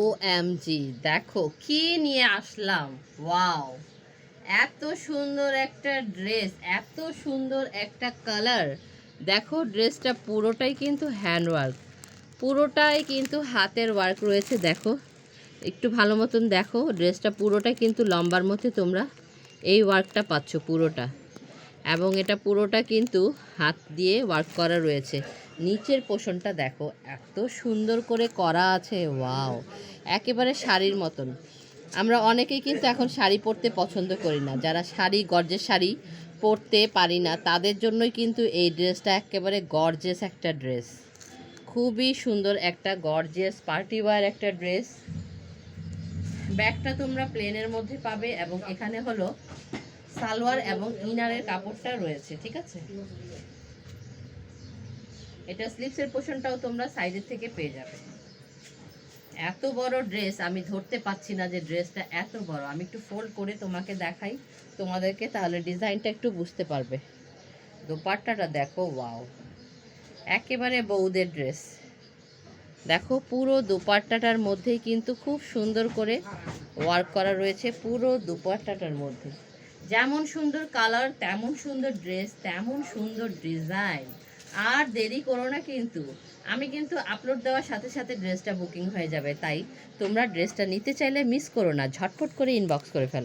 OMG, দেখো কি নিয়ে আসলাম। ওয়াও, এত সুন্দর একটা ড্রেস, এত সুন্দর একটা কালার। দেখো ড্রেসটা পুরোটাই কিন্তু হ্যান্ডওয়ার্ক, পুরোটাই কিন্তু হাতের ওয়ার্ক রয়েছে। দেখো একটু ভালো মতন দেখো, ড্রেসটা পুরোটাই কিন্তু লম্বার মধ্যে তোমরা এই ওয়ার্কটা পাচ্ছ পুরোটা, এবং এটা পুরোটা কিন্তু হাত দিয়ে ওয়ার্ক করা রয়েছে। নিচের পোর্শনটা দেখো এত সুন্দর করে করা আছে। ওয়াও, একেবারে শাড়ির মতন। আমরা অনেকেই কিন্তু এখন শাড়ি পরতে পছন্দ করি না, যারা শাড়ি গর্জেস শাড়ি পরতে পারি না তাদের জন্যই কিন্তু এই ড্রেসটা একেবারে গর্জেস একটা ড্রেস। খুবই সুন্দর একটা গর্জিয়াস পার্টি ওয়্যার একটা ড্রেস। ব্যাগটা তোমরা প্লেনের মধ্যে পাবে এবং এখানে হলো সালোয়ার এবং ইনারের কাপড়টা রয়েছে, ঠিক আছে। এটা স্লিভসের পোর্শনটাও তোমরা সাইডের থেকে পেয়ে যাবে। এত বড় ড্রেস, আমি ধরতে পাচ্ছি না যে ড্রেসটা এত বড়। আমি একটু ফোল্ড করে তোমাকে দেখাই তোমাদেরকে, তাহলে ডিজাইনটা একটু বুঝতে পারবে। দোপাট্টাটা দেখো, ওয়াও, একেবারে বউদের ড্রেস। দেখো পুরো দোপাট্টাটার মধ্যেই কিন্তু খুব সুন্দর করে ওয়ার্ক করা রয়েছে। পুরো দোপাট্টাটার মধ্যে যেমন সুন্দর কালার, তেমন সুন্দর ড্রেস, তেমন সুন্দর ডিজাইন। আর দেরি করো না কিন্তু, আমি কিন্তু আপলোড দেওয়ার সাথে সাথে ড্রেসটা বুকিং হয়ে যাবে। তাই তোমরা ড্রেসটা নিতে চাইলে মিস করো না, ঝটফট করে ইনবক্স করে ফেলো।